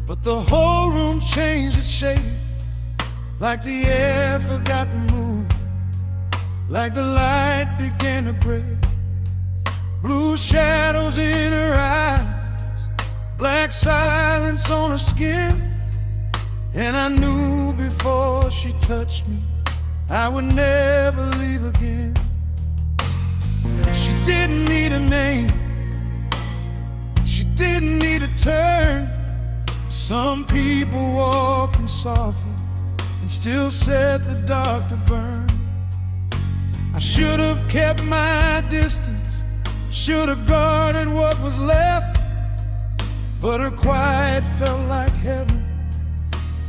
But the whole room changed its shape, like the air forgot to move, like the light began to break. Blue shadows in her eyes, black silence on her skin. And I knew before she touched me I would never leave again. She didn't need a name, she didn't need a turn. Some people walking softly and still set the dark to burn. I should have kept my distance, should have guarded what was left. But her quiet felt like heaven,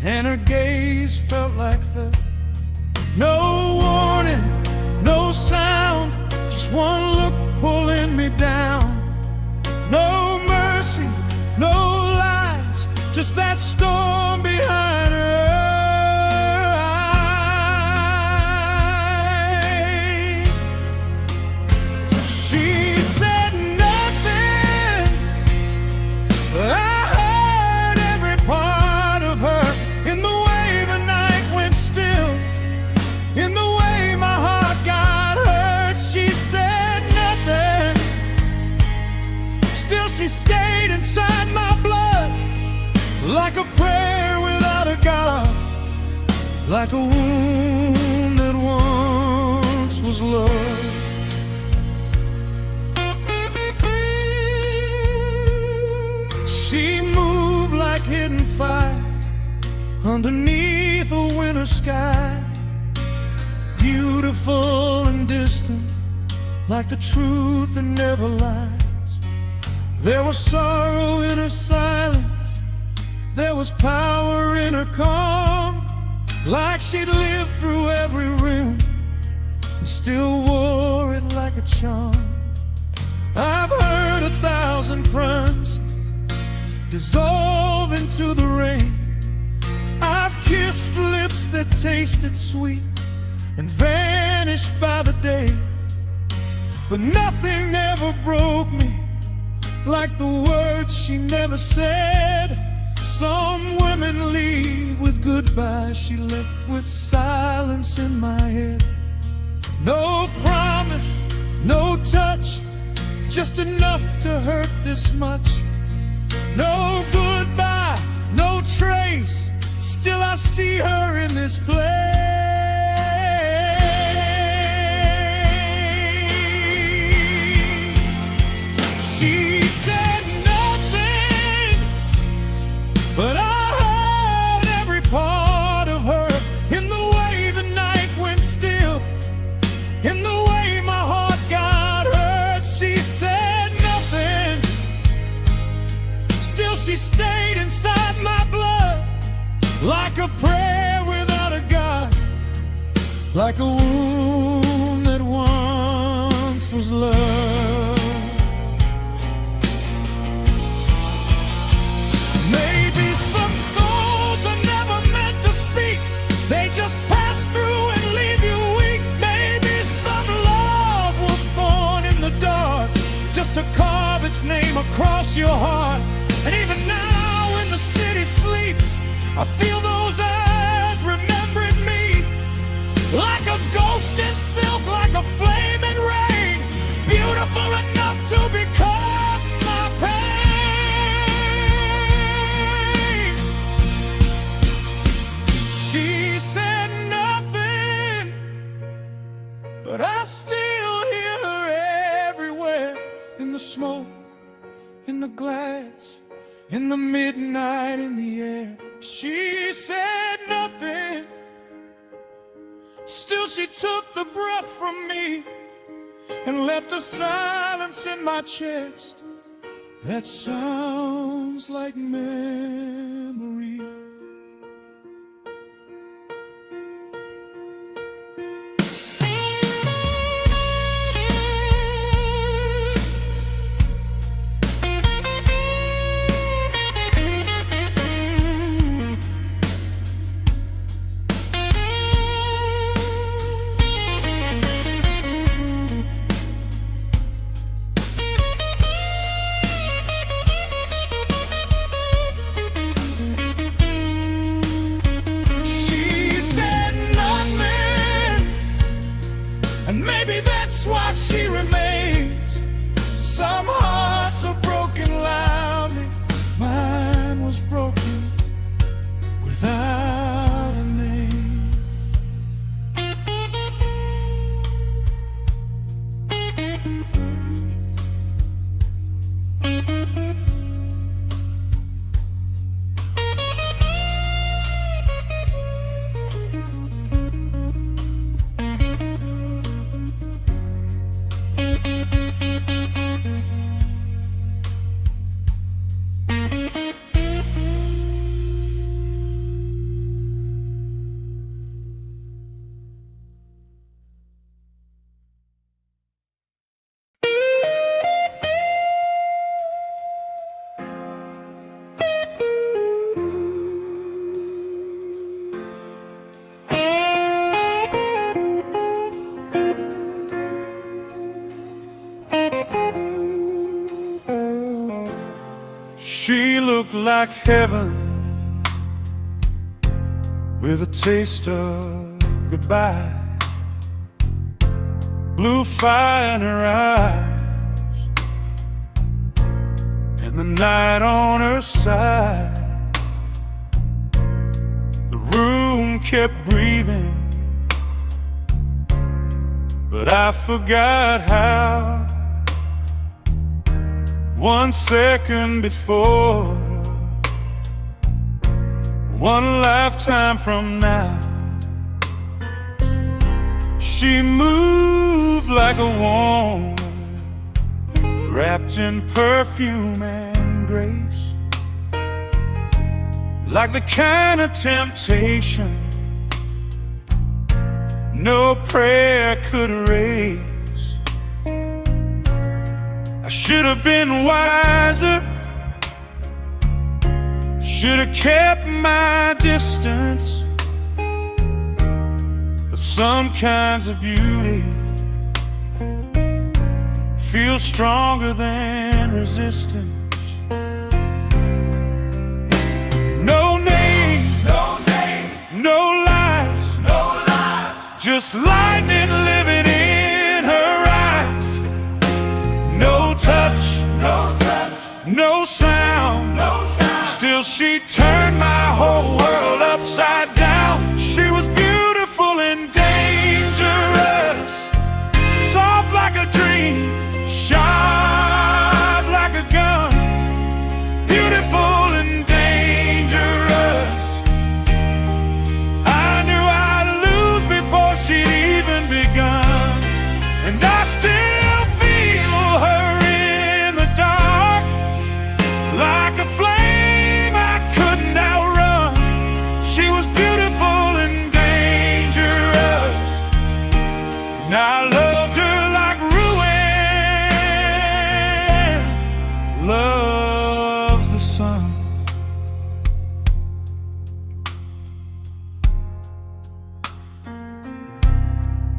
and her gaze felt like theft. No warning, no sound, just one look pulling me down. No mercy, no lies, just that storm behind her eyes. She said nothing, but I heard every part of her, in the way the night went still, in the way my heart got hurt. She said nothing, still she stayed inside my blood, like a prayer without a God, like a wound that once was love. She moved like hidden fire underneath a winter sky, beautiful and distant, like the truth that never lies. There was sorrow in her silence, there was power in her calm, like she'd lived through every room and still wore it like a charm. I've heard 1,000 promises dissolve into the rain. I've kissed lips that tasted sweet and vanished by the day. But nothing ever broke me like the words she never said. Some women leave with goodbye, she left with silence in my head. No promise, no touch, just enough to hurt this much. No goodbye, no trace, still I see her in this place. She said nothing, but I heard every part of her, in the way the night went still, in the way my heart got hurt. She said nothing, still she stayed inside my blood, like a prayer without a God, like a wound that once was love. Maybe some souls are never meant to speak, they just pass through and leave you weak. Maybe some love was born in the dark, just to carve its name across your heart. And even now when the city sleeps, I feel those eyes remembering me, like a ghost in silk, like a flame in rain, beautiful enough to become my pain. She said nothing, but I still hear her everywhere, in the smoke, in the glass, in the midnight, in the air. She said nothing, still she took the breath from me and left a silence in my chest that sounds like memory. like heaven, with a taste of goodbye. Blue fire in her eyes, and the night on her side. The room kept breathing, but I forgot how. 1 second before, 1 lifetime from now, she moved like a woman, wrapped in perfume and grace, like the kind of temptation no prayer could erase. I should have been wiser, should have kept my distance. But some kinds of beauty feel stronger than resistance. No name, no lies, just lightning living in her eyes. No touch, no sound, still she turned my whole world upside down. She was beautiful and dangerous, soft like a dream, sharp like a gun. Beautiful and dangerous, I knew I'd lose before she'd even begun. And I still feel her in the dark, like a flame I couldn't outrun. She was beautiful and dangerous, and I loved her like ruin loves the sun.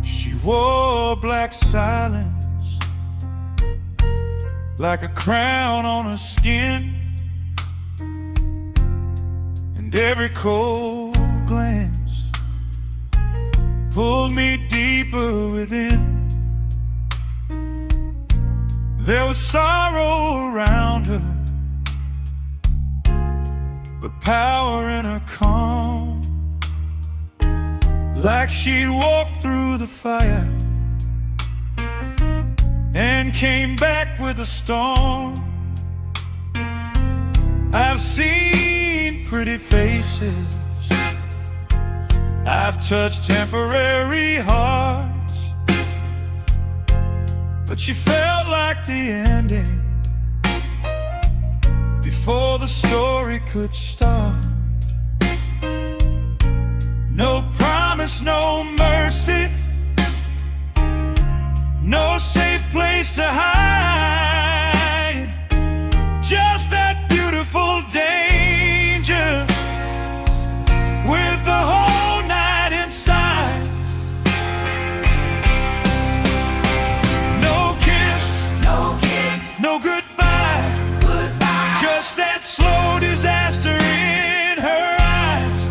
She wore black silence, like a crown on her skin, and every cold glance pulled me deeper within. There was sorrow around her, but power in her calm, like she'd walked through the fire and came back with a storm. I've seen pretty faces, I've touched temporary hearts, but she felt like the ending before the story could start. No promise, no mercy, no safe place to hide, just that beautiful danger with the whole night inside. No kiss, no goodbye, just that slow disaster in her eyes.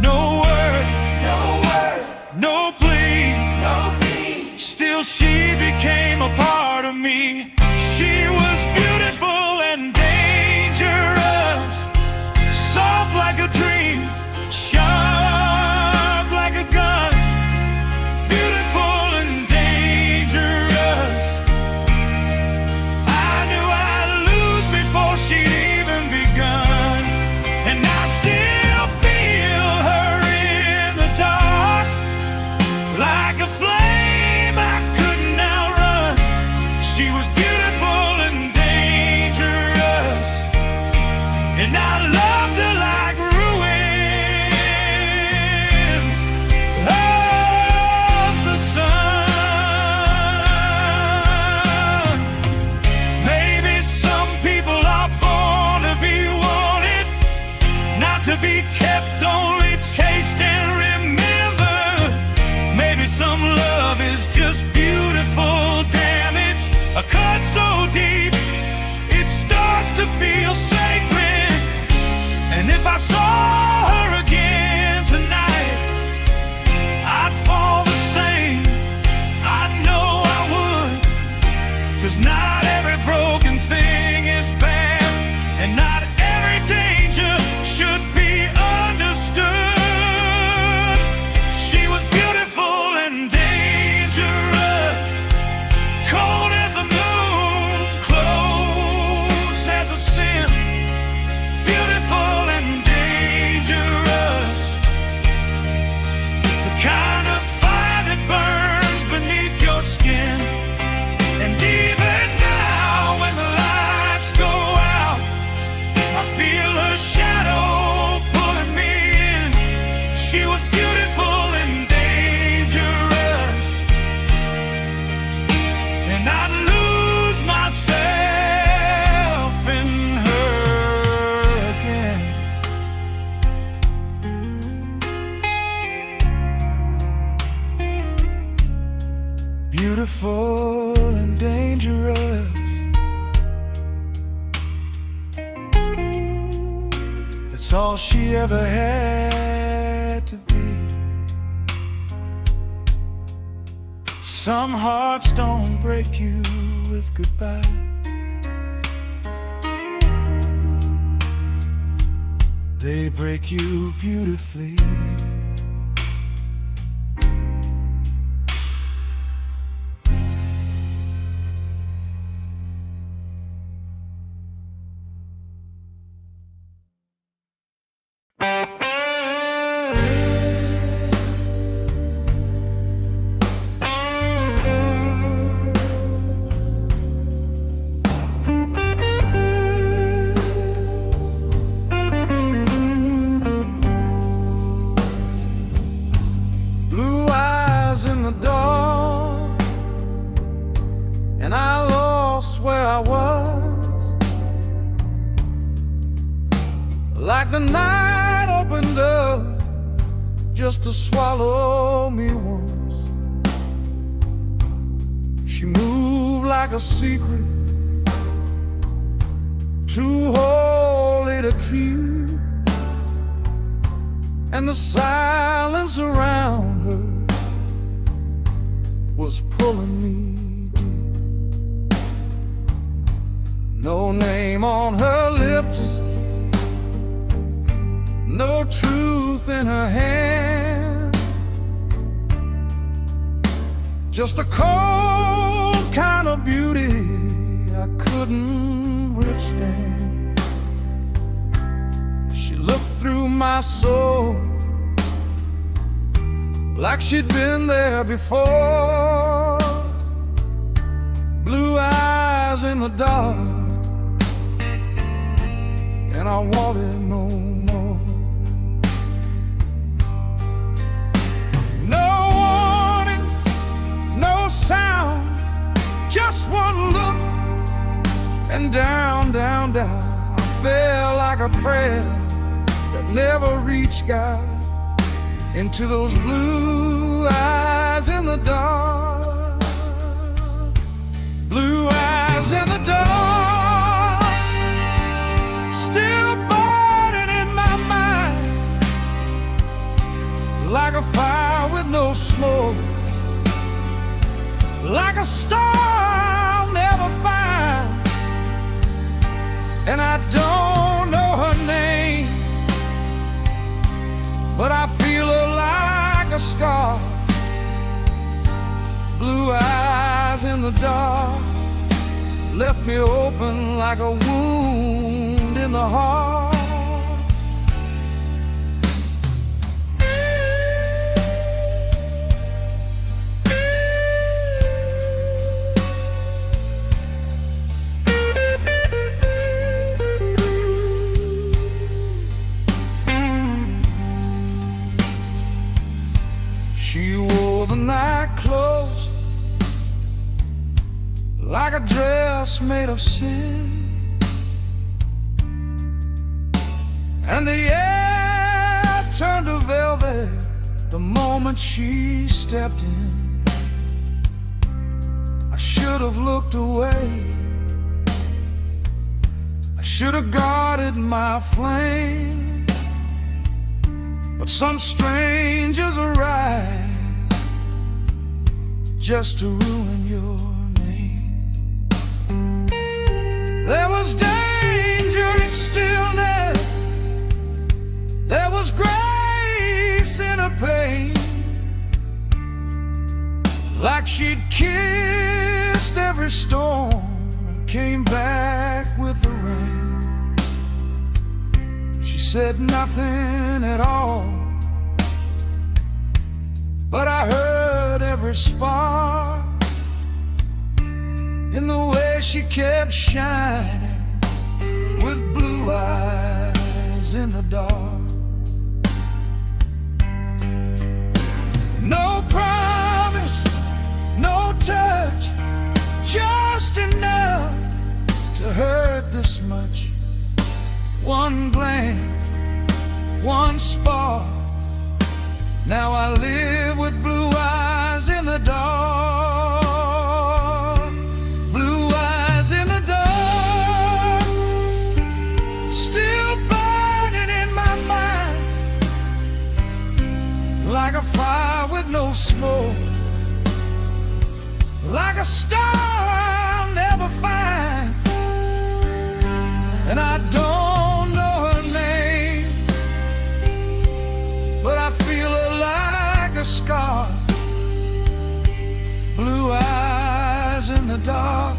No word, no plea, still she became a part of me. She was beautiful and dangerous, soft like a dream, sharp like a gun. Beautiful and dangerous, I knew I'd lose before she'd even begun. And I still feel her in the dark, like a flame I couldn't outrun. She was beautiful and dangerous, and I loved her like ruin loves the sun. Maybe some people are born to be wanted, not to be kept, only chased and remembered. Maybe some love is just beautiful damage, a cut so deep it starts to feel sacred. shadow pulling me in. She was beautiful and dangerous, and I'd lose myself in her again. Beautiful and dangerous, that's all she ever had to be. Some hearts don't break you with goodbye. They break you beautifully. And I lost where I was, like the night opened up just to swallow me once. She moved like a secret, too holy to keep, and the silence around her was pulling me deep. No name on her lips, no truth in her hand, just a cold kind of beauty I couldn't withstand. She looked through my soul like she'd been there before. Blue eyes in the dark, and I wanted no more. No warning, no sound, just one look, and down, down, down I fell like a prayer that never reached God, into those blue eyes in the dark. Blue eyes in the dark, still burning in my mind, like a fire with no smoke, like a star I'll never find. And I don't know her name, but I feel her like a scar. Blue eyes in the dark left me open like a wound in the heart. She wore the night clothes like a dress made of sin, and the air turned to velvet the moment she stepped in. I should have looked away, I should have guarded my flame, but some strangers arrived just to ruin your name. There was danger in stillness, there was grace in her pain, like she'd kissed every storm and came back with the rain. She said nothing at all, but I heard every spark in the way she kept shining with blue eyes in the dark. No promise, no touch, just enough to hurt this much. One glance, one spark. Now I live with blue eyes in the dark. Blue eyes in the dark, still burning in my mind, like a fire with no smoke, like a star I'll never find. And I don't know her name, but I feel her like a scar. Blue eyes in the dark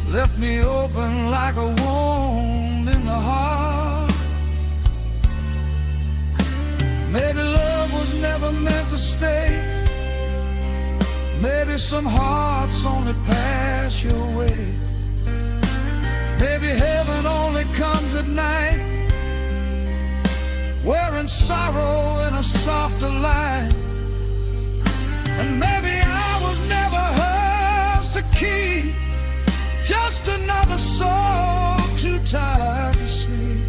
left me open like a wound in the heart. Maybe love was never meant to stay. Maybe some hearts only pass your way. Maybe heaven only comes at night, wearing sorrow in a softer light. And maybe I was never hers to keep, just another soul too tired to sleep.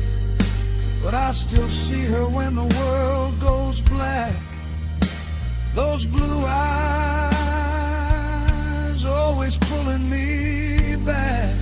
But I still see her when the world goes black. Those blue eyes always pulling me back.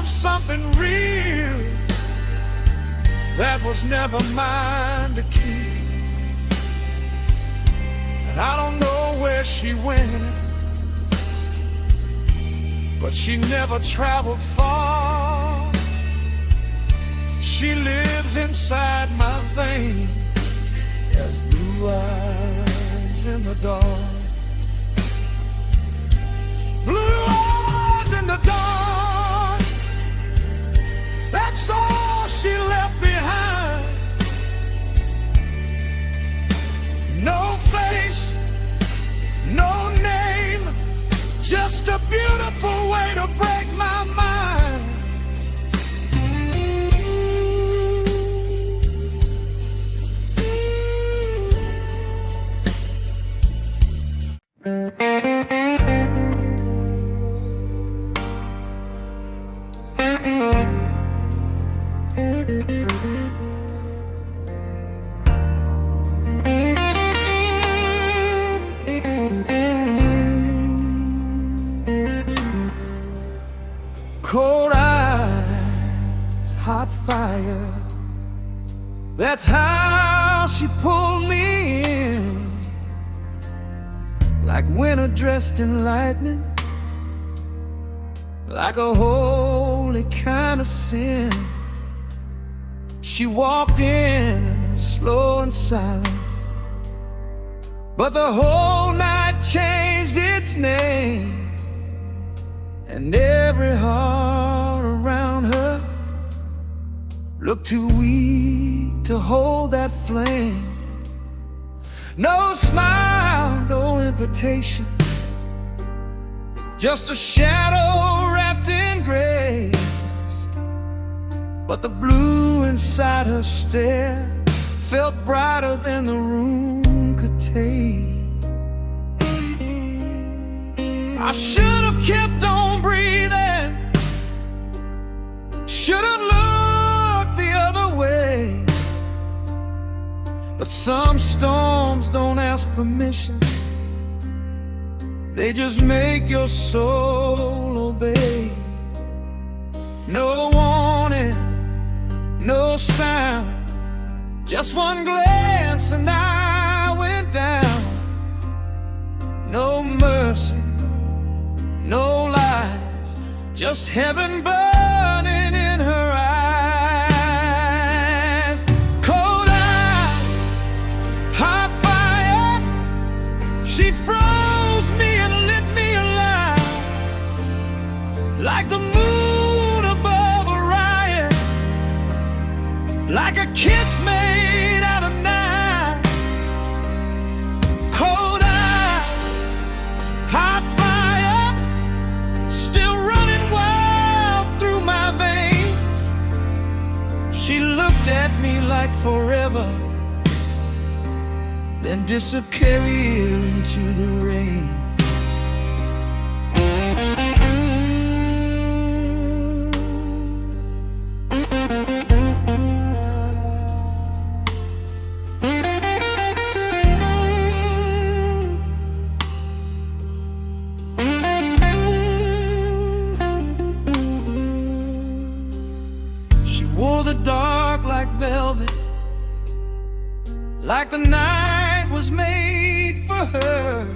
Something real that was never mine to keep. And I don't know where she went, but she never traveled far. She lives inside my veins as blue eyes in the dark. Blue eyes in the dark, that's all she left behind. No face, no name, just a beautiful way to break my mind. Cold eyes, hot fire, that's how she pulled me in. Like winter dressed in lightning, like a holy kind of sin. She walked in slow and silent, but the whole night changed its name. And every heart around her looked too weak to hold that flame. No smile invitation, just a shadow wrapped in grace. But the blue inside her stare felt brighter than the room could take. I should have kept on breathing, should have looked the other way. But some storms don't ask permission, they just make your soul obey. No warning, no sound, just one glance and I went down. No mercy, no lies, just heaven burning in her eyes. Cold eyes, hot fire, she froze me and lit me alive. Like the moon above Orion, like a kiss made out of knives. Cold eyes, hot fire, still running wild through my veins. She looked at me like forever, then disappeared into the rain. She wore the dark like velvet, like the night was made for her.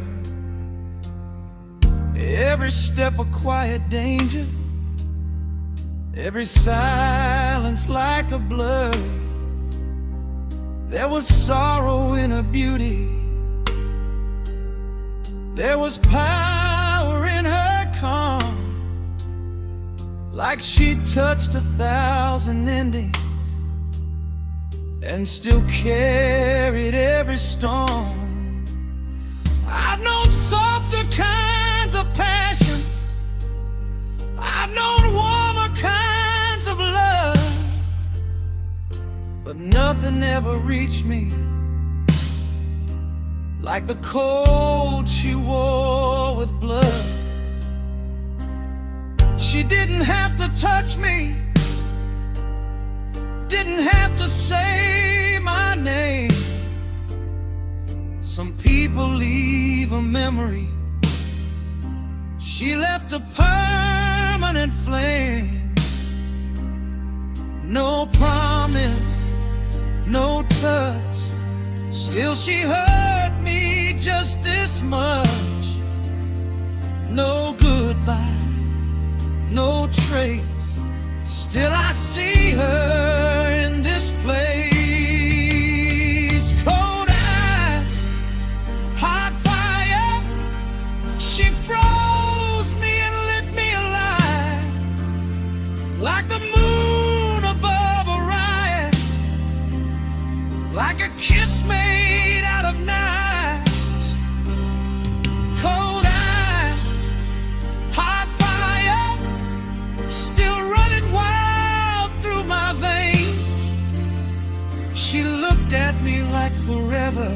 Every step a quiet danger, every silence like a blur. There was sorrow in her beauty, there was power in her calm. Like she touched 1,000 endings and still carried every storm. I've known softer kinds of passion, I've known warmer kinds of love, but nothing ever reached me like the cold she wore with blood. She didn't have to touch me, didn't have to say my name. Some people leave a memory, she left a permanent flame. No promise, no touch, still she hurt me just this much. No goodbye, no trace, still I see her in this place. Cold eyes, hot fire, she froze me and lit me alive. Like the moon above Orion, like a kiss made out of knives. Cold eyes, hot fire, still running wild through my veins. She looked at me like forever,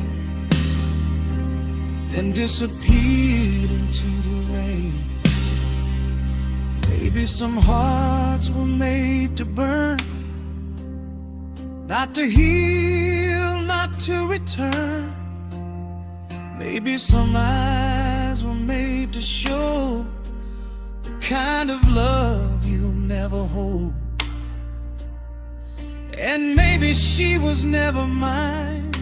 then disappeared into the rain. Maybe some hearts were made to burn, not to heal, not to return. Maybe some eyes were made to show the kind of love you'll never hold. And maybe she was never mine,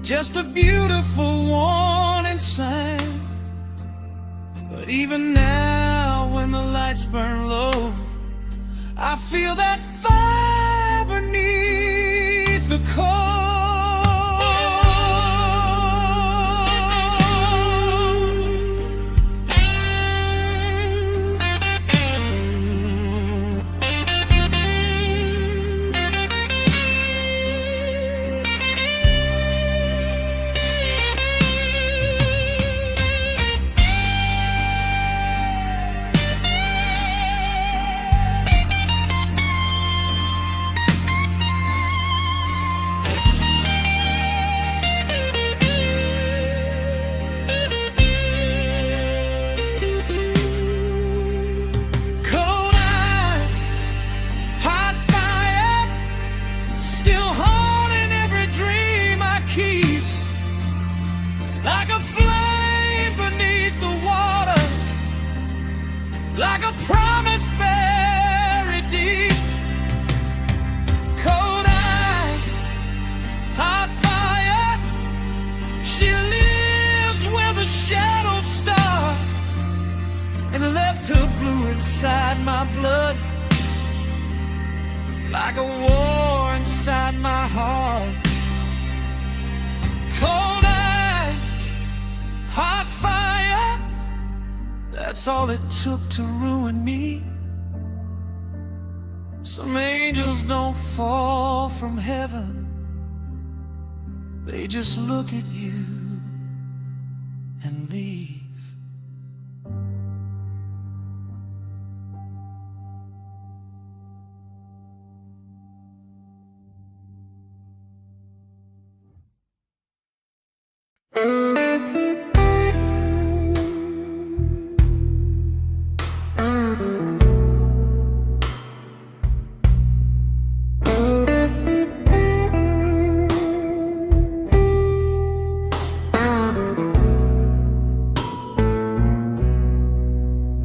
just a beautiful warning sign. But even now when the lights burn low, I feel that fire beneath the cold. like a promise buried deep. Cold eyes, hot fire, she lives where the shadows start, and left her blue inside my blood, like a war inside my heart. Cold eyes, hot fire, that's all it took to ruin me. Some angels don't fall from heaven, they just look at you and leave.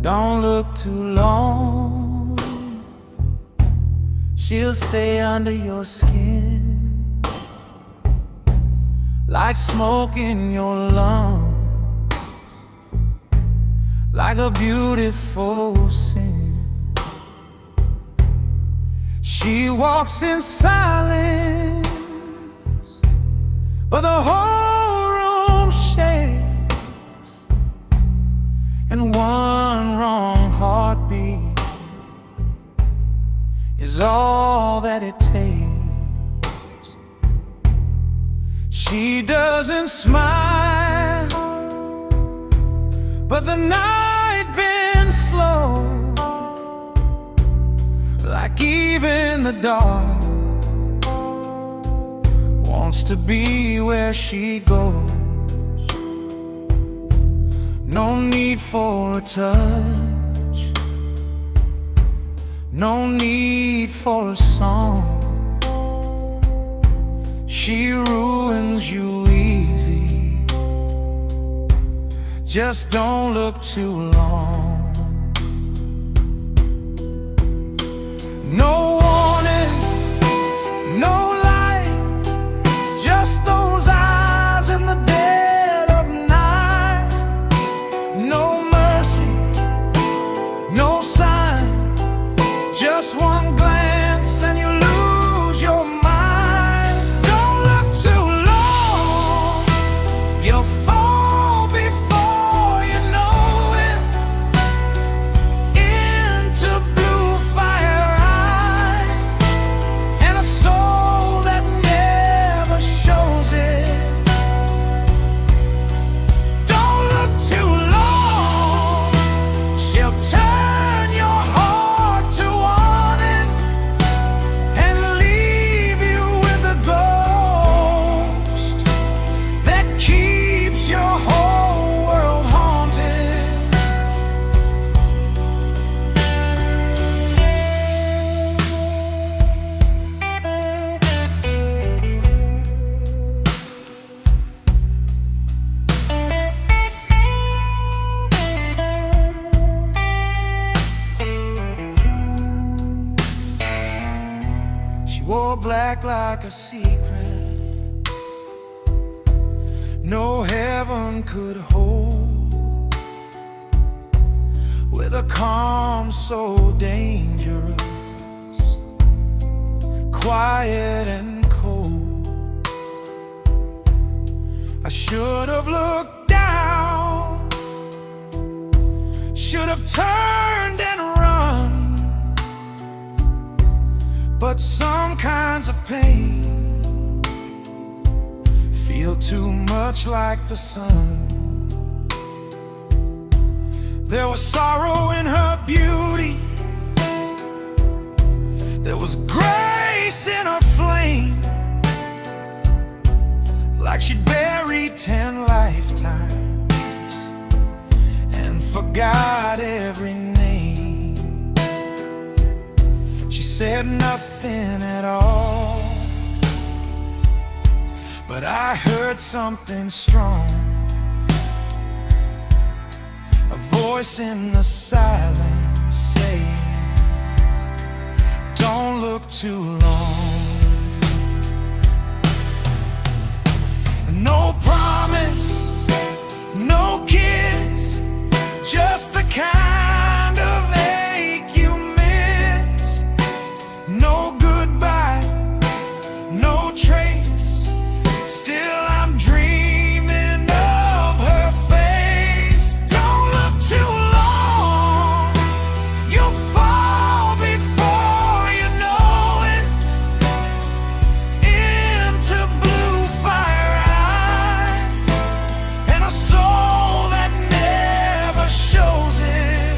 Don't look too long, she'll stay under your skin, like smoke in your lungs, like a beautiful sin. She walks in silence, but the whole room shakes, and one wrong heartbeat is all that it takes. She doesn't smile, but the night been slow, like even the dark wants to be where she goes. No need for a touch, no need for a song. She ruins you easy, just don't look too long. No warning, no light, just those eyes in the dead of night. No mercy, no sign, just one glance and you lose your mind. Don't look too long, you'll fall before you know it, into blue fire eyes and a soul that never shows it. Don't look too long, she'll turn your heart to wanting and leave you with a ghost that keeps your whole world haunted. She wore black like a secret no heaven could hold, with a calm so dangerous, quiet and cold. I should have looked down, should have turned and run, but some kinds of pain feel too much like the sun. There was sorrow in her beauty, there was grace in her flame, like she'd buried 10 lifetimes and forgot every name. She said nothing at all, but I heard something strong, a voice in the silence saying, don't look too long. No promise, no kiss, just the kind of ache you miss. No goodbye, no trace, still I'm dreaming of her face. Don't look too long, you'll fall before you know it, into blue fire eyes and a soul that never shows it.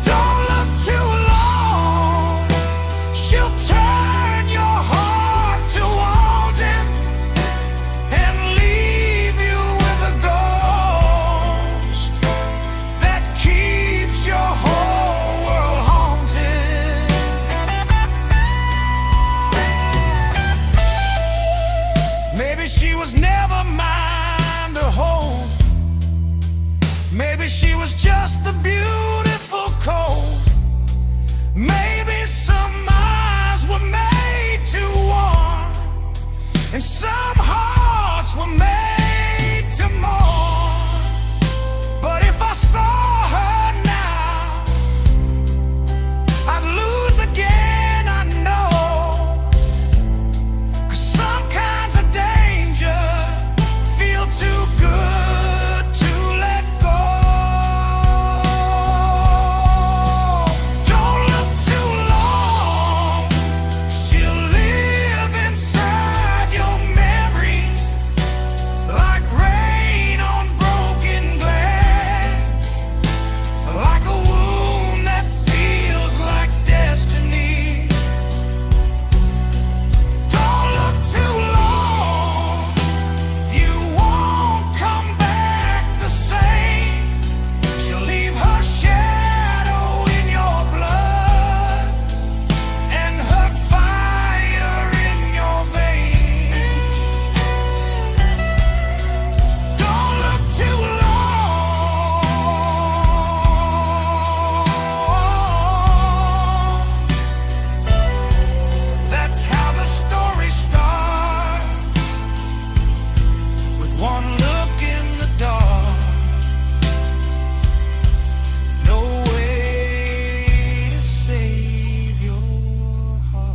Don't look too long, she'll turn your heart to wanting and leave you with a ghost that keeps your whole world haunted. Maybe she was never mine to hold. Maybe she was just the beautiful cold. Maybe some eyes were made to warm, and some hearts were made to mourn. But if I saw her now, I'd lose again, I know. 'Cause some kinds of danger feel too good to let go. Don't look too long, she'll live inside your memory like rain on broken glass, like a wound that feels like destiny. Don't look too long, you won't come back the same. She'll leave her shadow in your blood and her fire in your veins. Don't look too long. That's how the story starts, with one look in the dark. No way to save your heart.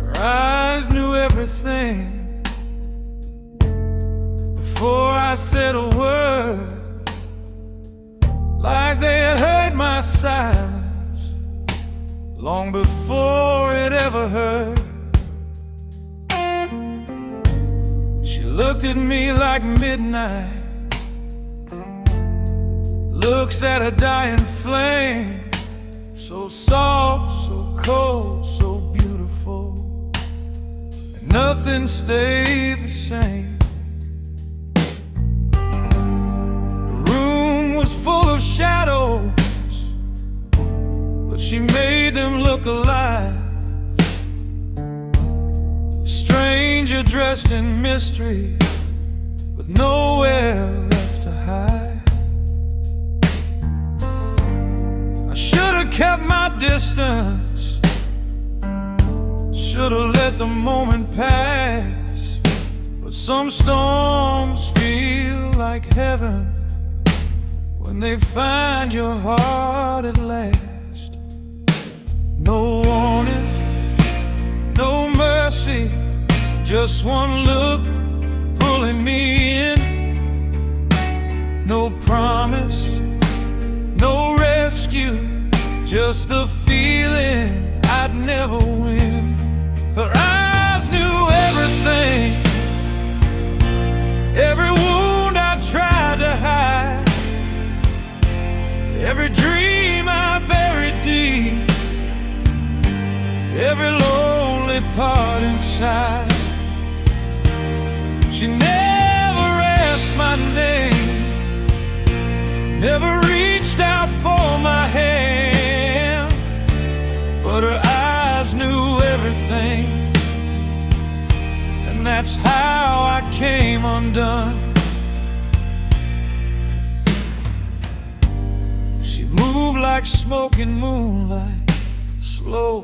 Her eyes knew everything before I said a word, like they had heard my silence long before it ever heard. She looked at me like midnight looks at a dying flame, so soft, so cold, so beautiful, and nothing stayed the same. The room was full of shadows, but she made them look alive. A stranger dressed in mystery, with nowhere left to hide. I should have kept my distance, should have let the moment pass. But some storms feel like heaven when they find your heart at last. No warning, no mercy, just one look pulling me in. No promise, no rescue, rescue, just the feeling I'd never win. Her eyes knew everything, every wound I tried to hide, every dream I buried deep, every lonely part inside. She never asked my name, never reached out for my hand, but her eyes knew everything, and that's how I came undone. She moved like smoking moonlight, slow,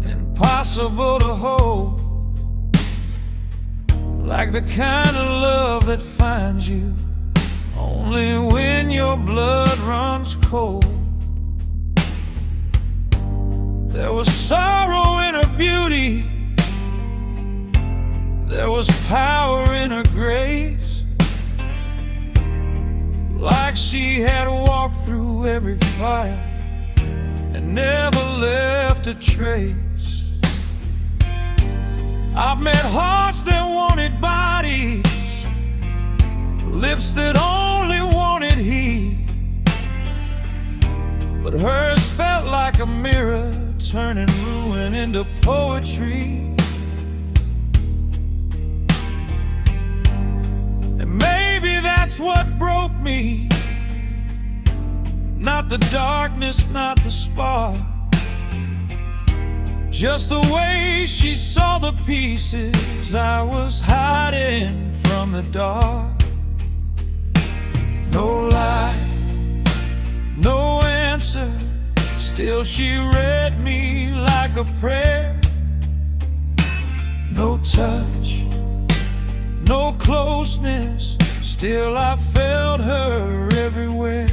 impossible to hold, like the kind of love that finds you only when your blood runs cold. There was sorrow in her beauty, there was power in her grace, like she had walked through every fire and never left a trace. I've met hearts that wanted bodies, lips that only wanted heat, but hers felt like a mirror, turning ruin into poetry. And maybe that's what broke me, not the darkness, not the spark, just the way she saw the pieces I was hiding from the dark. No lie, no answer, still she read me like a prayer. No touch, no closeness, still I felt her everywhere.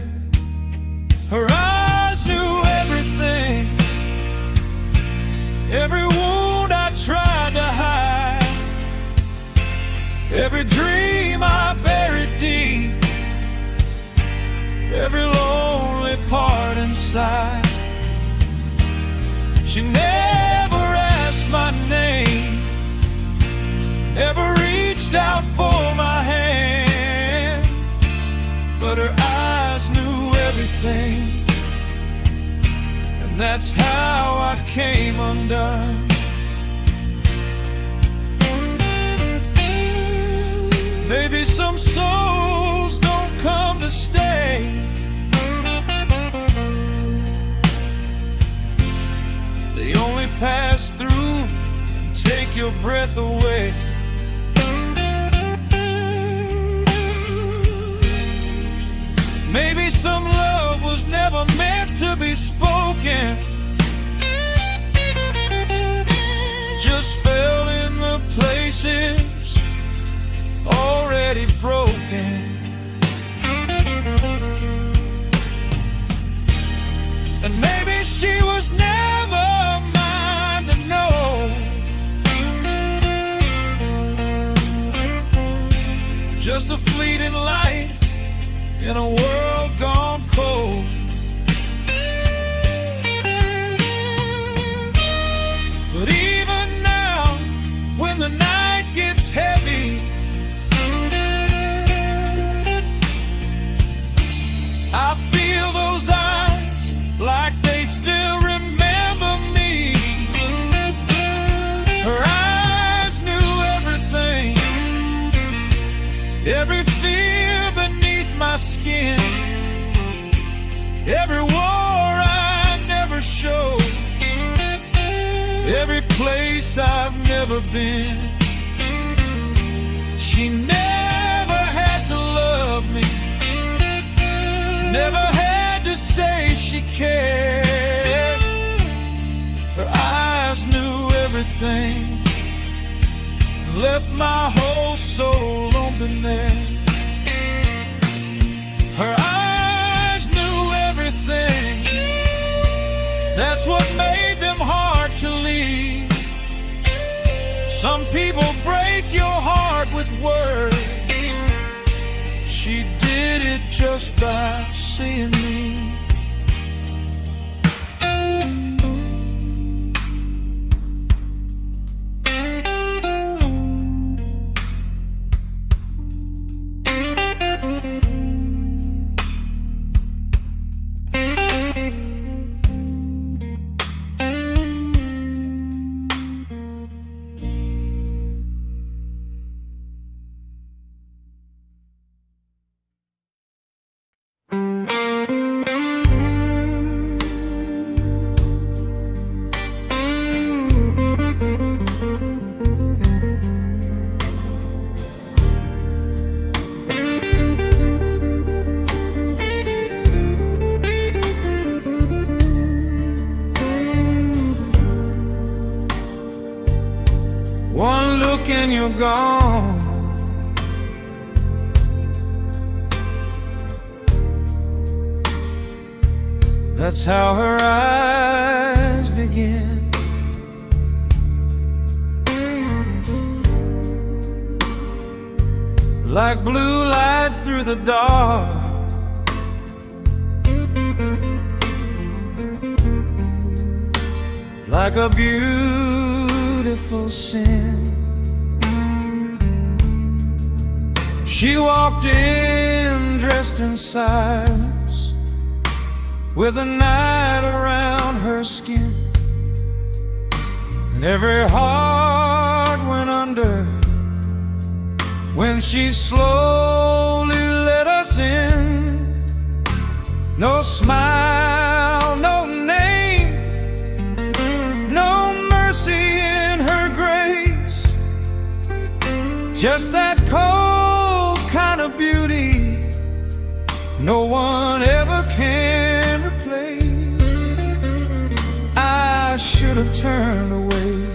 Her eyes knew everything, every wound I tried to hide, every dream I buried deep, every lonely part inside. She never asked my name, never reached out for my hand, but her eyes knew everything, and that's how I came undone. Maybe some souls don't come to stay, they only pass through and take your breath away. Maybe some love was never meant to be spoken, just fell in the places already broken. And maybe she was never mine to know, just a fleeting light in a world gone cold. But even now, when the night gets heavy, I feel those eyes like they still remember me. Her eyes knew everything, every fear beneath my skin, every war I never showed, every place I've never been. She never had to love me, never had to say she cared. Her eyes knew everything, left my whole soul open there. Her eyes knew everything, that's what made them hard to leave. Some people break your heart with words, she did it just by seeing me. you're gone. That's how her eyes begin. Like blue light through the dark, like a beautiful sin. She walked in dressed in silence, with the night around her skin, and every heart went under when she slowly let us in. No smile, no name, no mercy in her grace, just that cold kind of beauty no one ever can replace. I should have turned away,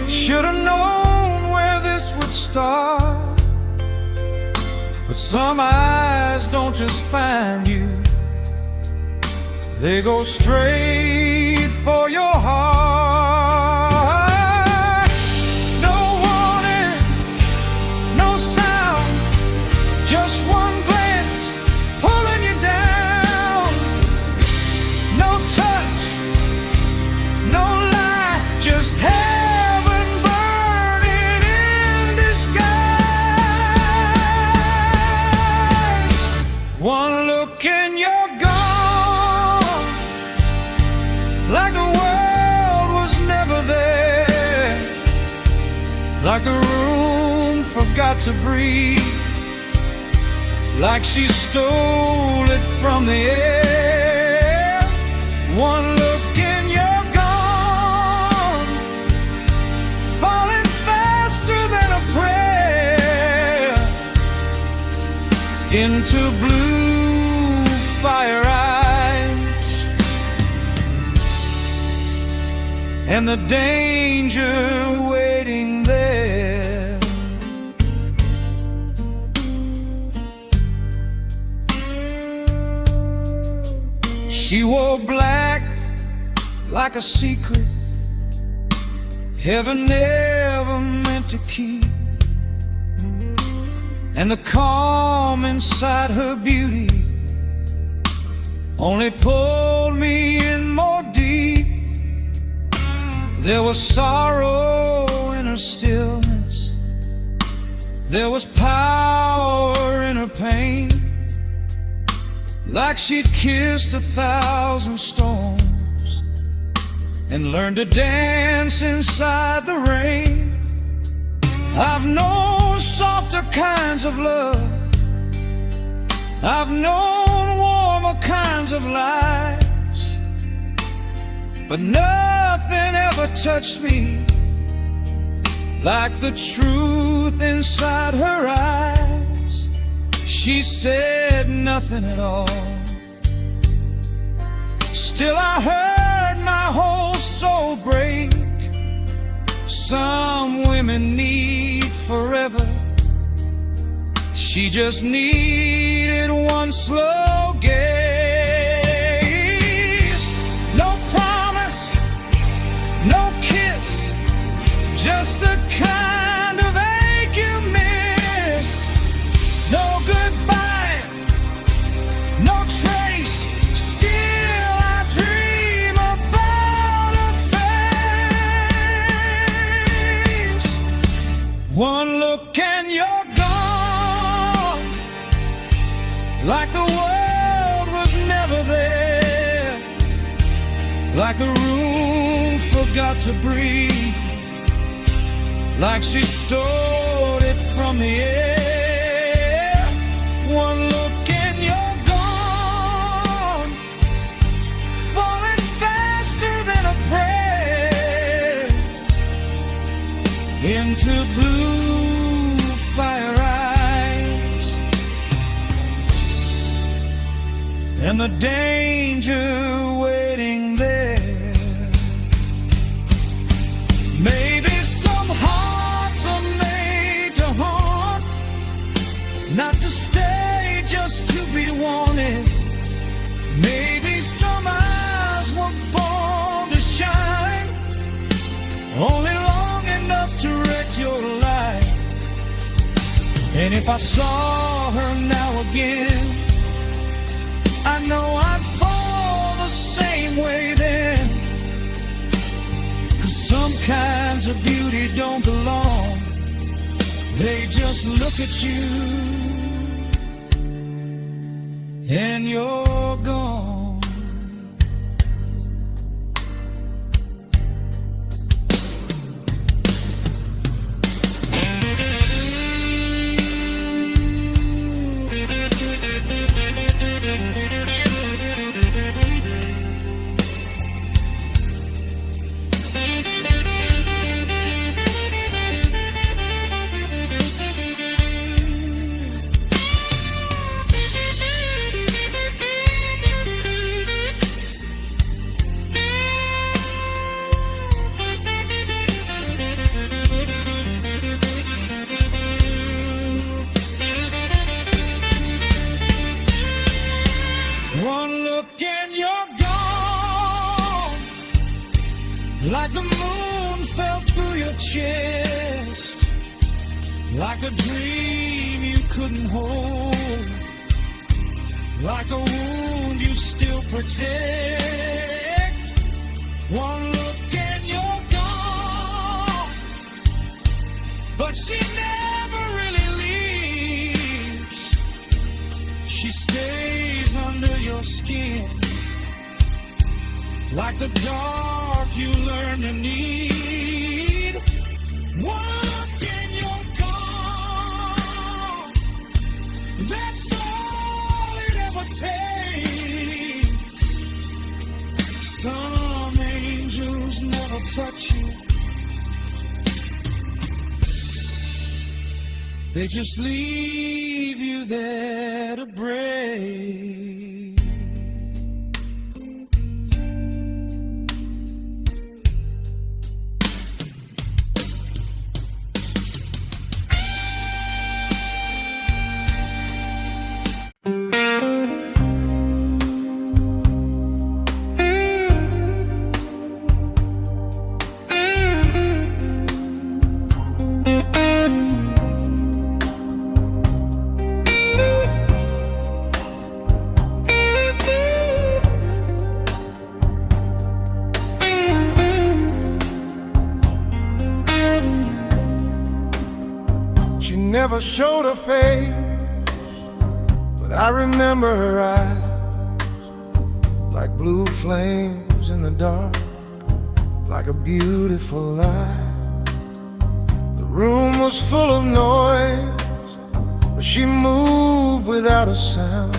should have known where this would start. But some eyes don't just find you, they go straight for your heart. No warning, no sound, just one glance pulling you down. No touch, no lie, just heaven burning in disguise. One look and you're gone, like the world was never there, like the room forgot to breathe, like she stole it from the air. One look and you're gone, falling faster than a prayer into blue fire eyes, and the danger waiting there. She wore black like a secret heaven never meant to keep, and the calm inside her beauty only pulled me in more deep. There was sorrow in her stillness, there was power in her pain, like she'd kissed 1,000 storms and learned to dance inside the rain. I've known softer kinds of love, I've known warmer kinds of lies, but nothing ever touched me like the truth inside her eyes. She said nothing at all, still I heard my whole soul break. Some women need forever, she just needed one slow gaze. No promise, no kiss, just the kind of ache you miss. No goodbye, no trace, still I dream about a face. One look and you're gone, like the world was never there, like the room forgot to breathe, like she stole it from the air. One look and you're gone, falling faster than a prayer into blue fire eyes, and the danger waiting there. Maybe some heart not to stay just to be wanted. Maybe some eyes were born to shine, only long enough to wreck your life. And if I saw her now again, I know I'd fall the same way then. 'Cause some kinds of beauty don't belong, they just look at you and you're gone. One look and you're gone, like the moon fell through your chest, like a dream you couldn't hold, like a wound you still protect. One look and you're gone, but she never really leaves. She stays under your skin, like the dark you learn to need. One look and you're gone, that's all it ever takes. Some angels never touch you, they just leave you there to break. She never showed her face, but I remember her eyes, like blue flames in the dark, like a beautiful lie. The room was full of noise, but she moved without a sound.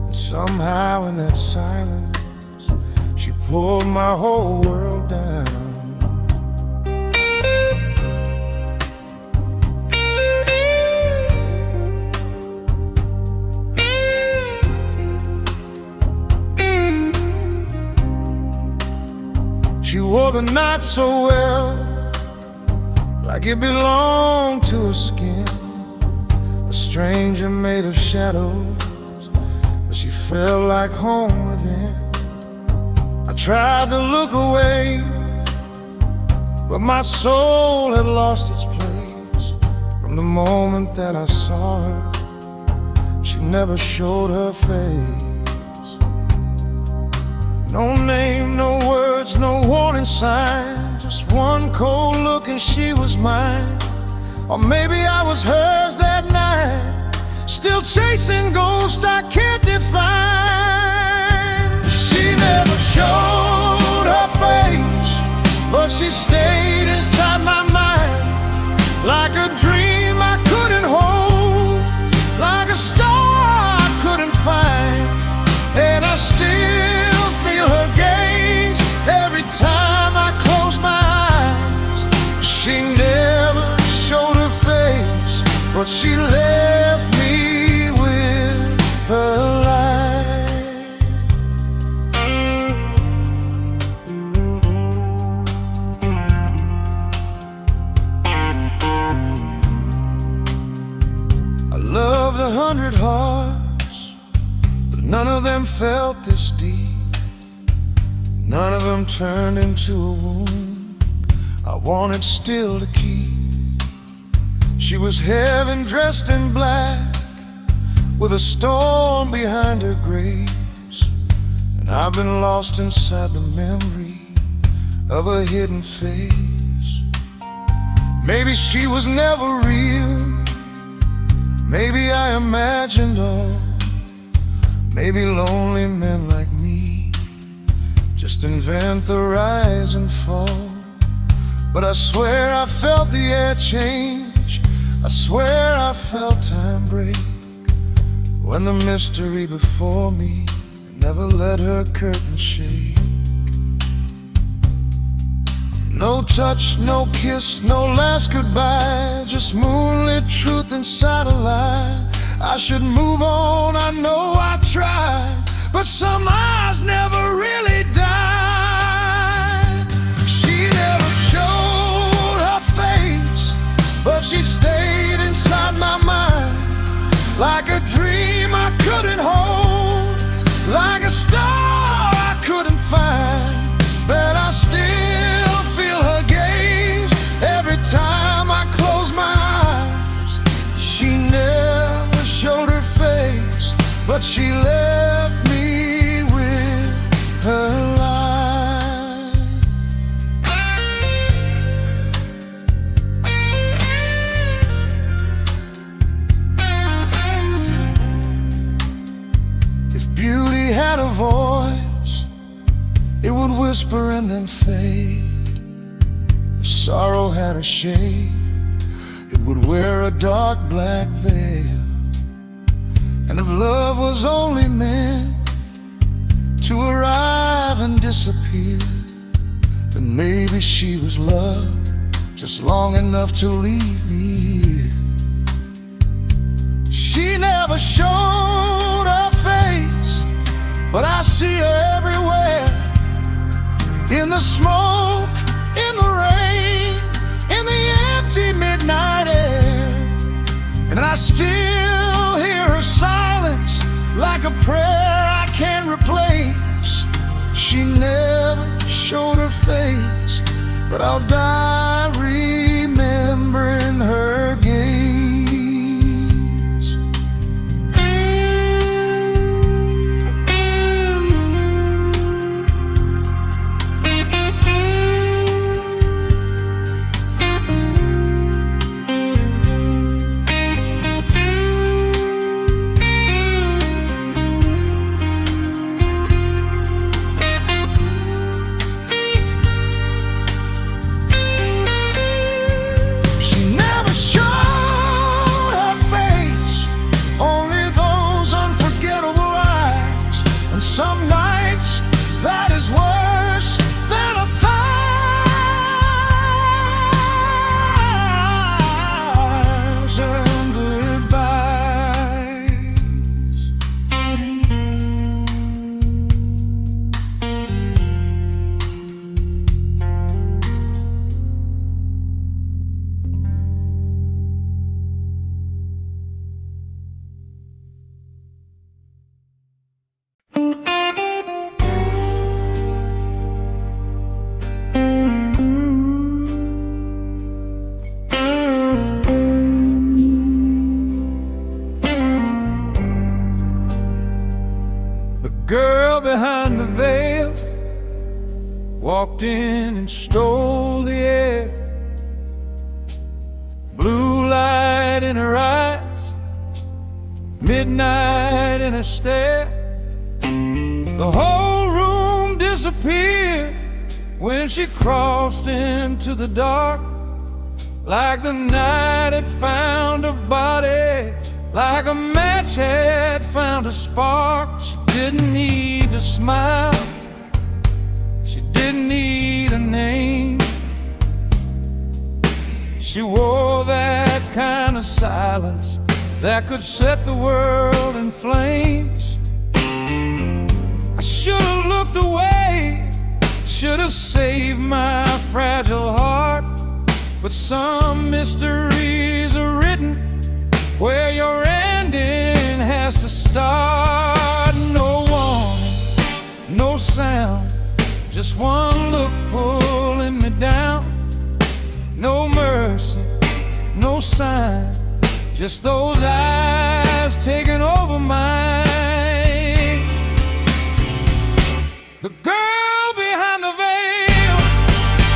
And somehow in that silence, she pulled my whole world down. She wore the night so well, like it belonged to her skin. A stranger made of shadows, but she felt like home within. I tried to look away, but my soul had lost its place. From the moment that I saw her, she never showed her face. No name, no words, no warning sign, just one cold look and she was mine. Or maybe I was hers that night, still chasing ghosts I can't define. She never showed her face, but she stayed inside my mind, like a dream I couldn't hold, like a star I couldn't find. And I still feel her gaze every time I close my eyes. She never showed her face, but she left me with her light. I loved 100 hearts, but none of them felt this deep. None of them turned into a wound I wanted still to keep. She was heaven dressed in black, with a storm behind her grace, and I've been lost inside the memory of a hidden face. Maybe she was never real, maybe I imagined all. Maybe lonely men like me just invent the rise and fall. But I swear I felt the air change, I swear I felt time break, when the mystery before me never let her curtain shake. No touch, no kiss, no last goodbye, just moonlit truth inside a lie. I should move on, I know I tried, but some eyes never really die. She never showed her face, but she stayed inside my mind, like a dream I couldn't hold, like a star I couldn't find. But I still feel her gaze every time I close my eyes. She never showed her face, but she left me with her light. If beauty had a voice, it would whisper and then fade. If sorrow had a shade, it would wear a dark black veil. And if love was only meant to arrive and disappear, then maybe she was loved just long enough to leave me here. She never showed her face, but I see her everywhere, in the smoke, in the rain, in the empty midnight air. And I still hear her silence, like a prayer I can't replace. She never showed her face, but I'll die remembering her gaze. Some nights that is worse than 1,000 goodbyes. Girl behind the veil walked in and stole the air. Blue light in her eyes, midnight in her stare. The whole room disappeared when she crossed into the dark, like the night had found her body, like a match had found a spark. She didn't need a smile, she didn't need a name. She wore that kind of silence that could set the world in flames. I should have looked away, should have saved my fragile heart, but some mysteries are written where your ending one look pulling me down. No mercy, no sign, just those eyes taking over mine. The girl behind the veil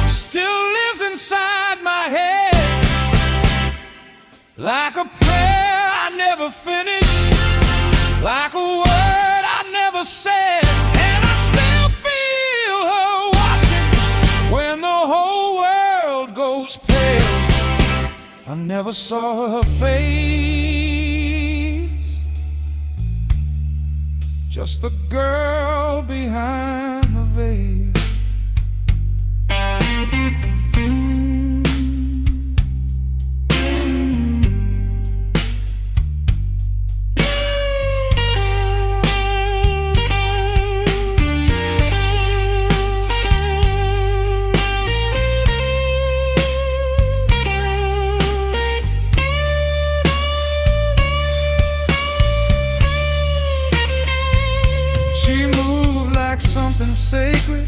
still lives inside my head, like a prayer I never finished, like a word I never said. And I still feel her watching when the whole world goes pale. I never saw her face, just the girl behind the veil. She moved like something sacred,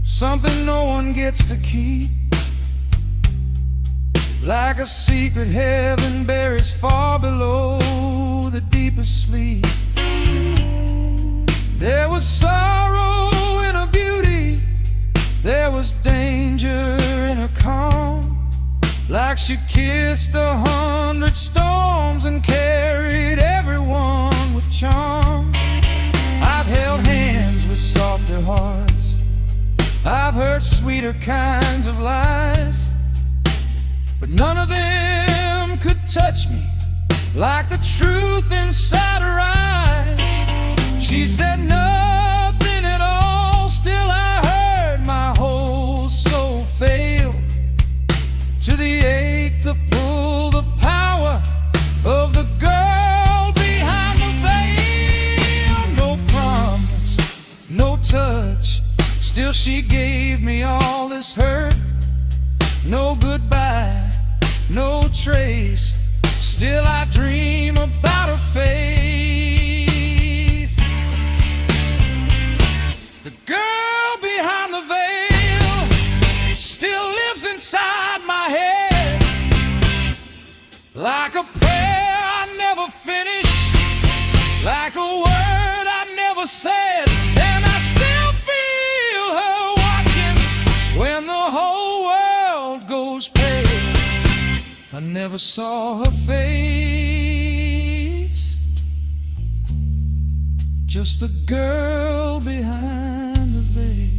something no one gets to keep, like a secret heaven buries far below the deepest sleep. There was sorrow in her beauty, there was danger in her calm, like she kissed 100 storms and carried everyone with charm. I've held hands with softer hearts, I've heard sweeter kinds of lies, but none of them could touch me like the truth inside her eyes. She said nothing at all, still I heard my whole soul fail to the ache, the pull, the power of the girl behind the veil. No promise, no touch, still she gave me all this hurt. No goodbye, no trace, still I dream about her face. The girl behind the veil still lives inside my head, like a prayer I never finished, like a word I never said. And I still feel her watching when the whole world goes pale. I never saw her face, just the girl behind the veil.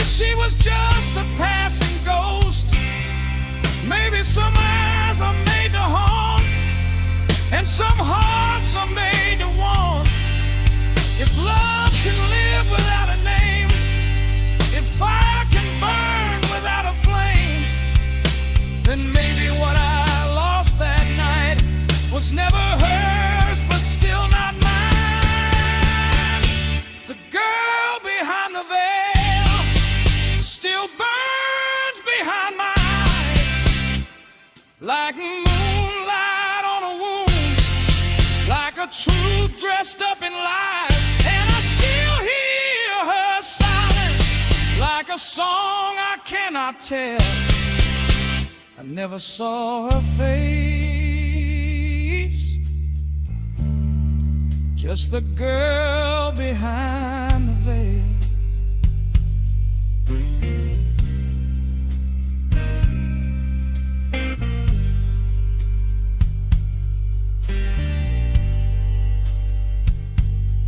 She was just a passing ghost. Maybe some eyes are made to haunt, and some hearts are made to want. If love can live without a name, if fire can burn without a flame, then maybe what I lost that night was never hers, but still not mine. The girl behind the veil still burns behind my eyes, like moonlight on a wound, like a truth dressed up in lies. And I still hear her silence, like a song I cannot tell. I never saw her face, just the girl behind the veil.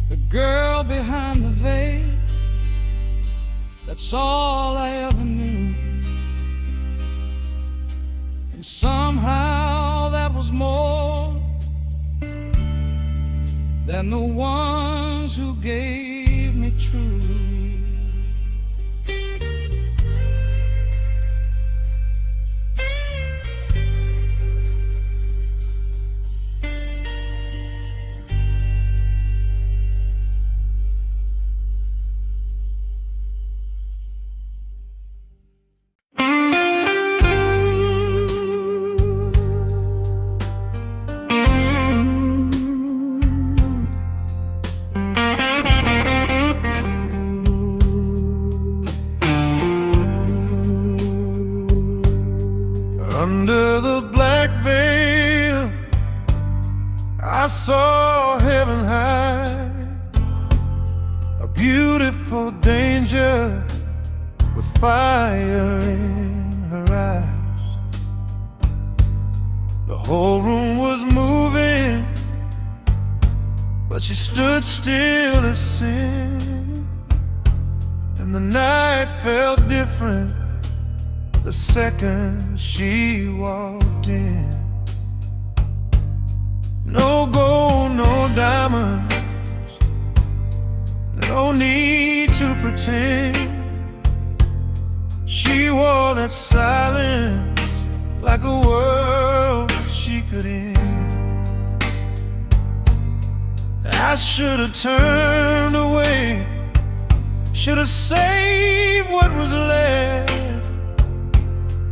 The girl behind the veil, that's all I ever knew. And somehow that was more than the ones who gave me truth. Under the black veil, I saw heaven high, a beautiful danger with fire in her eyes. The whole room was moving, but she stood still as sin. And the night felt different the second she walked in. No gold, no diamonds, no need to pretend. She wore that silence like a world she could end. I should have turned away, should have saved what was left,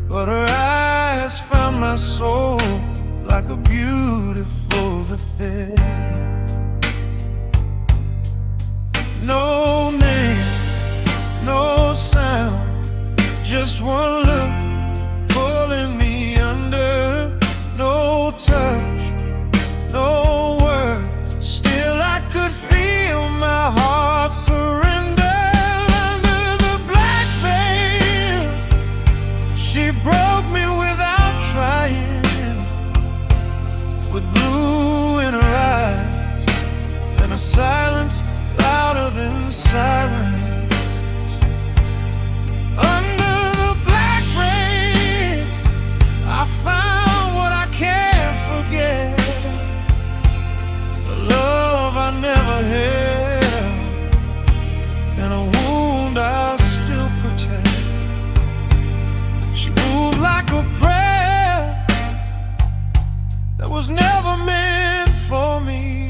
but her eyes found my soul like a beautiful affair. No name, no sound, just one look pulling me under. No touch, no word, still I could feel my heart surrender. She broke me without trying, with blue in her eyes and a silence louder than sirens. Under the black rain, I found what I can't forget, the love I never held, and a wound I'll still protect. She moved like a prayer that was never meant for me,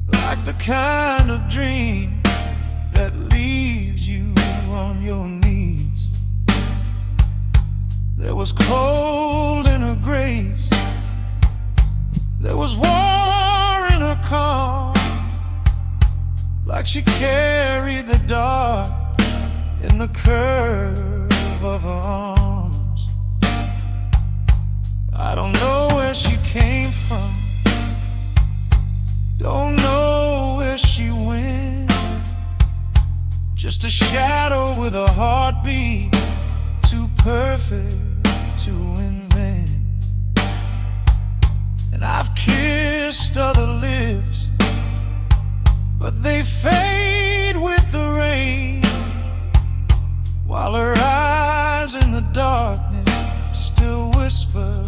like the kind of dream that leaves you on your knees. There was cold in her grace, there was war in her calm, like she carried the dark in the curve of her arms. I don't know where she came from, don't know where she went, just a shadow with a heartbeat too perfect to invent. And I've kissed other lips, but they fade with the rain, while her eyes in the darkness still whisper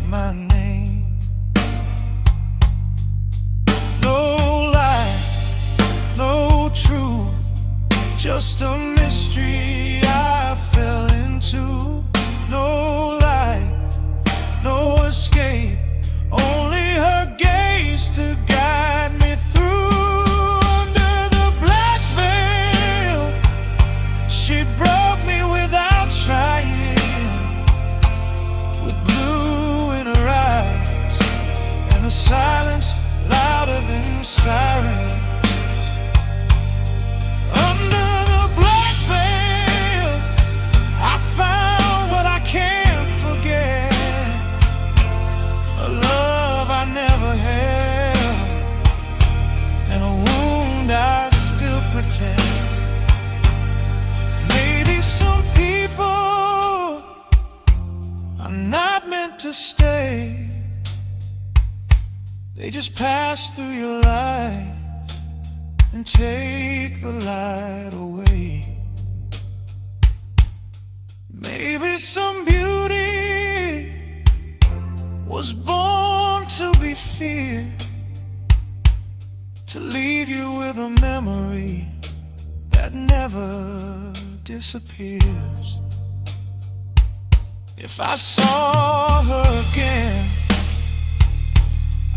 my name. No lie, no truth, just a mystery I fell into. No light, no escape, only her gaze to guide me through. Under the black veil, she broke me without trying, with blue in her eyes and a silence louder than sirens. Under the black veil, I found what I can't forget, a love I never held, and a wound I still pretend. Maybe some people are not meant to stay, they just pass through your life and take the light away. Maybe some beauty was born to be feared, with a memory that never disappears. If I saw her again,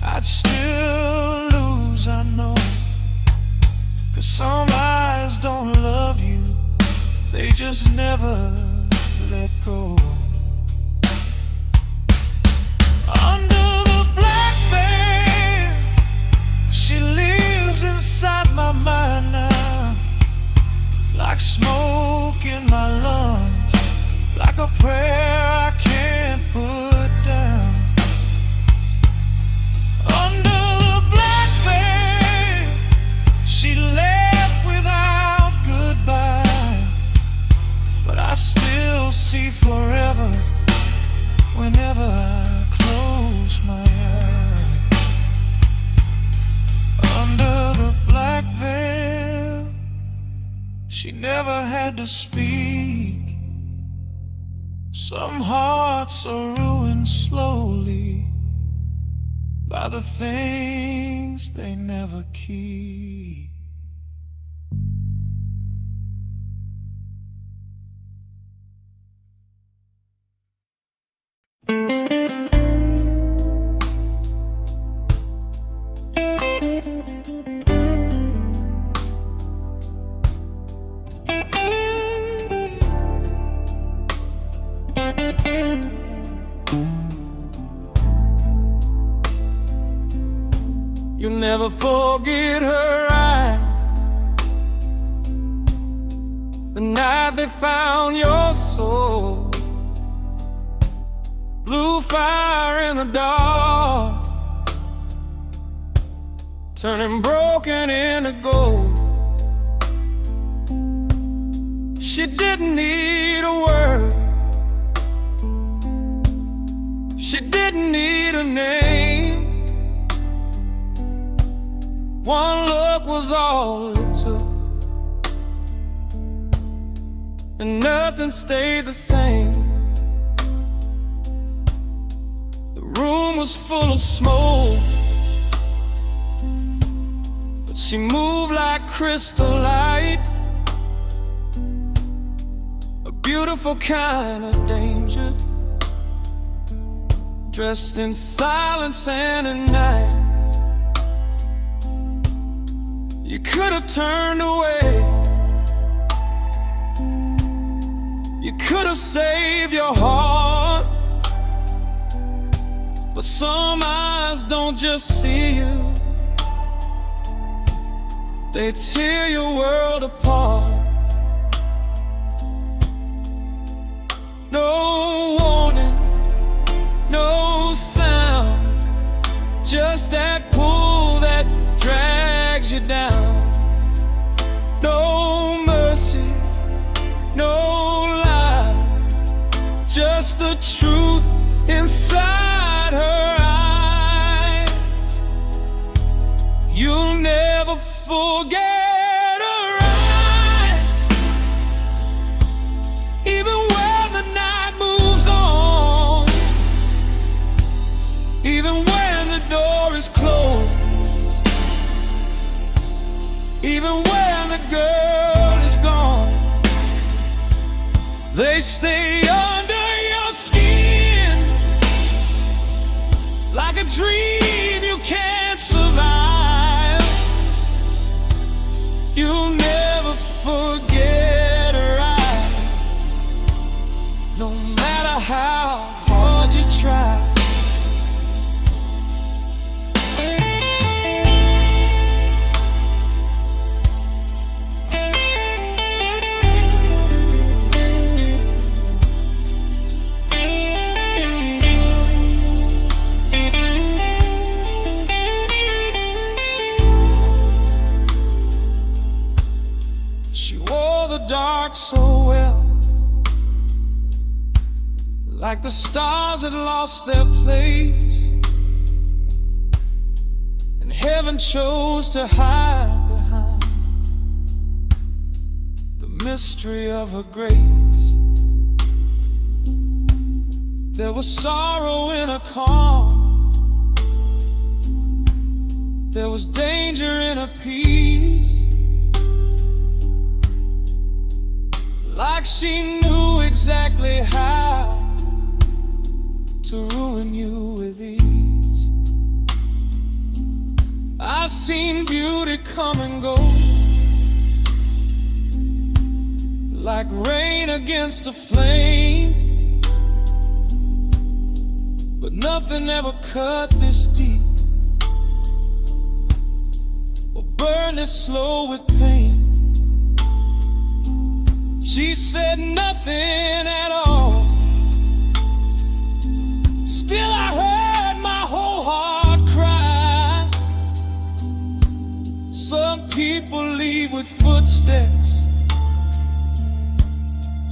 I'd still lose, I know. 'Cause some eyes don't love you, they just never let go. Under the black veil, she lives inside my mind now, like smoke in my lungs, like a prayer I can't put down. Under the black veil, she left without goodbye, but I still see forever whenever I close my eyes. Under the black veil, she never had to speak. Some hearts are ruined slowly by the things they never keep. You'll never forget her eyes, the night they found your soul. Blue fire in the dark, turning broken into gold. She didn't need a word, she didn't need a name. One look was all it took, and nothing stayed the same. The room was full of smoke, but she moved like crystal light, a beautiful kind of danger, dressed in silence and in night. You could have turned away, you could have saved your heart, but some eyes don't just see you, they tear your world apart. No warning, no sound, just that pull that drags you down. No mercy, no lies, just the truth inside her eyes. You'll never forget her eyes, even when the night moves on, even when the door is closed, even when the girl is gone. They stay under your skin like a dream you can't survive. You'll never forget her eyes, no matter how hard you try. Dark so well, like the stars had lost their place, and heaven chose to hide behind the mystery of her grace. There was sorrow in her calm, There was danger in her peace, like she knew exactly how to ruin you with ease. I've seen beauty come and go, like rain against a flame, but nothing ever cut this deep or burn this slow with pain. She said nothing at all, still I heard my whole heart cry. Some people leave with footsteps,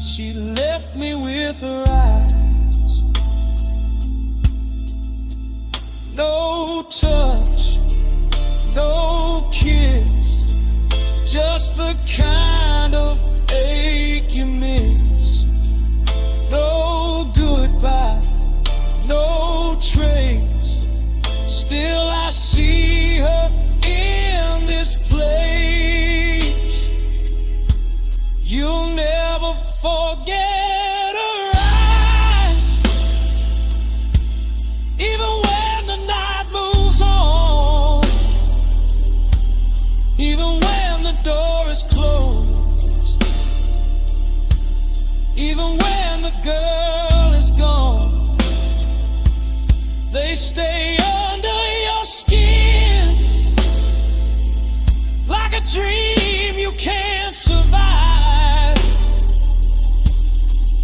she left me with her eyes. No touch, no kiss, just the kind of ache you miss. No goodbye, no trace, still I see her in this place. You'll never forget her eyes, even when the night moves on, even when the door is closed, even when the girl is gone. They stay under your skin, like a dream you can't survive.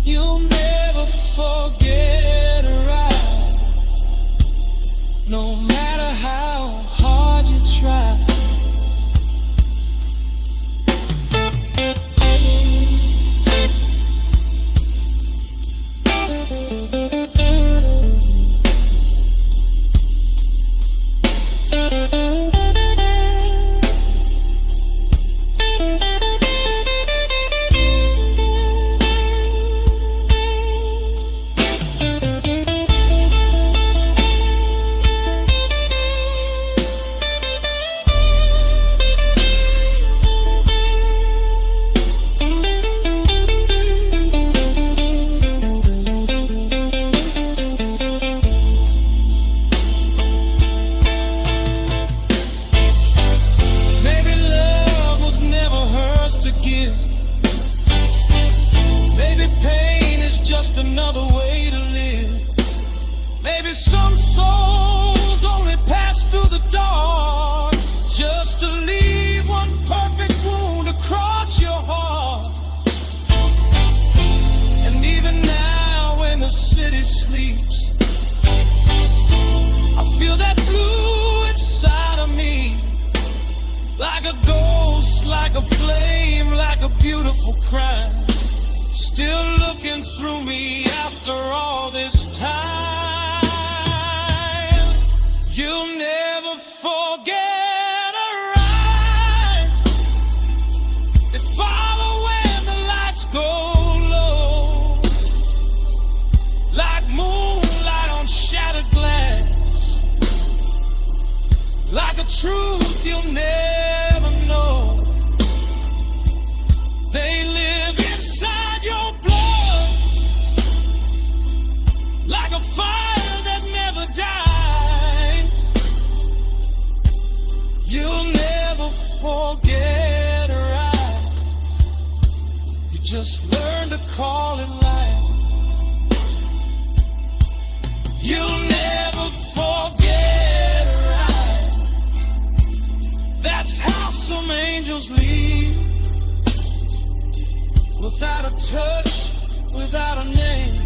You'll never forget her eyes, no matter how hard you try. Another way to live. Maybe some souls only pass through the door just to leave one perfect wound across your heart. And even now when the city sleeps, I feel that blue inside of me, like a ghost, like a flame, like a beautiful crime, still looking through me after all this time. You'll never forget her eyes. They follow when the lights go low, like moonlight on shattered glass, like a truth you'll never know. They live inside your blood, like a fire that never dies. You'll never forget her eyes. You just learn to call it life. You'll never forget her eyes. That's how some angels leave, without a touch, without a name.